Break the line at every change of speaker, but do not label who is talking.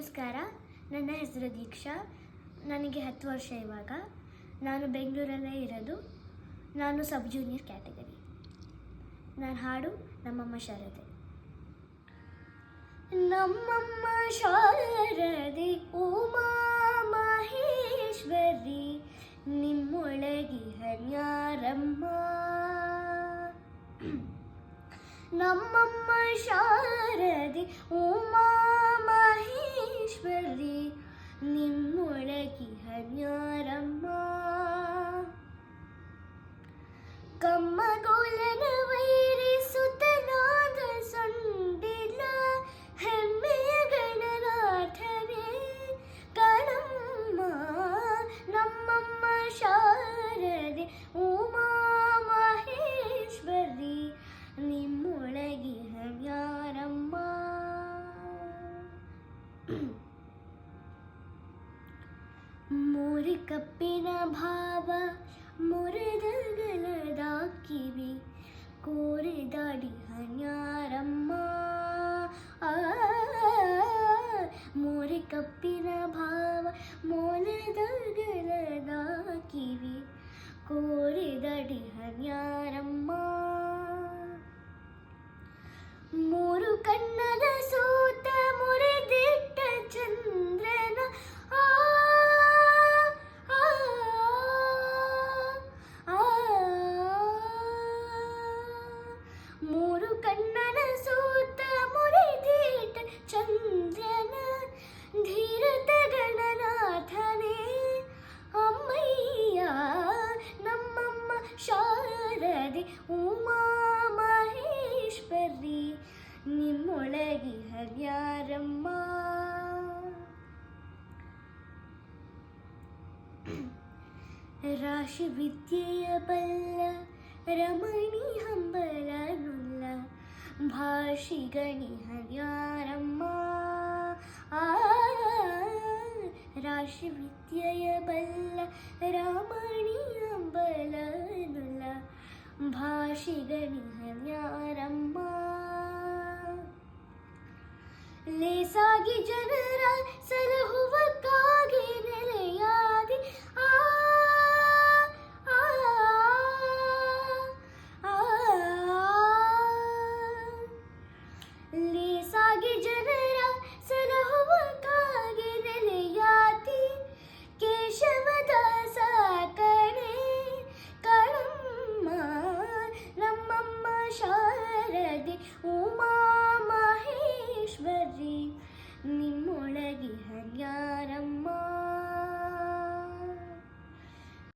ನಮಸ್ಕಾರ. ನನ್ನ ಹೆಸರು ದೀಕ್ಷಾ. ನನಗೆ 10 ವರ್ಷ ಇವಾಗ. ನಾನು ಬೆಂಗಳೂರಲ್ಲೇ ಇರೋದು. ನಾನು ಸಬ್ ಜೂನಿಯರ್ ಕ್ಯಾಟಗರಿ. ನಾನು ಹಾಡು ನಮ್ಮಮ್ಮ ಶಾರದೆ. ನಮ್ಮಮ್ಮ ಶಾರದೆ ಉಮಾ ಮಹೇಶ್ವರಿ, ನಿಮ್ಮೊಳಗಿಹನ್ಯಾರಮ್ಮ. ನಮ್ಮಮ್ಮ ಶಾರದೆ ಉಮಾ ಮಹೇಶ್ವರಿ, ನಿಮ್ಮೊಳಗಿಹನ್ಯಾರಮ್ಮ. ಕಮ್ಮಗೋಲನ ವೈರಿಸುತನಾದ ಸೊಂಡಿಲ ಹೆಮ್ಮೆಯ ಗಣನಾಥನೇ ಕಣಮ್ಮ. ನಮ್ಮಮ್ಮ ಶಾರದೆ ಉಮಾ ಮಹೇಶ್ವರಿ, ನಿಮ್ಮೊಳಗಿಹನ್ಯಾರಮ್ಮ. ಮೋರಿ ಕಪ್ಪಿನ ಭಾವ ಮುರಿದಗಲದ ಕಿವಿ, ಕೋರಿದಾಡಿ ಹನ್ಯಾರಮ್ಮ. ಮೋರಿ ಕಪ್ಪಿನ ಭಾವ ಮೊರೆದಗಲದ ಕಿವಿ, ಕೋರಿದಡಿ ಹನ್ಯಾರಮ್ಮ. ಮೂರು ಕಣ್ಣದ ಸೂತ ಮುರಿದಿಟ್ಟ ಚಂದ್ರನ ಮೂರು ಕಣ್ಣನ ಸೂತ ಮುರಿದಿಟ್ಟ ಚಂದ್ರನ ಧೀರತ ಗಣನಾಥನೇ ಅಮ್ಮಯ್ಯ. ನಮ್ಮಮ್ಮ ಶಾರದೆ ಉಮಾ ಮಹೇಶ್ವರಿ, ನಿಮ್ಮೊಳಗಿಹನ್ಯಾರಮ್ಮ. ರಾಶಿ ವಿದ್ಯೆಯ ಬಲ್ಲ ರಮಣಿ ಹಂಬಲನುಲ್ಲ, ಭಾಷಿಗಣಿಹನ್ಯಾರಮ್ಮ. ರಾಶಿ ವಿದ್ಯೆಯ ಬಲ್ಲ ರಮಣಿ ಹಂಬಲನುಲ್ಲ, ಭಾಷಿಗಣಿಹನ್ಯಾರಮ್ಮ. ಲೇಸಾಗಿ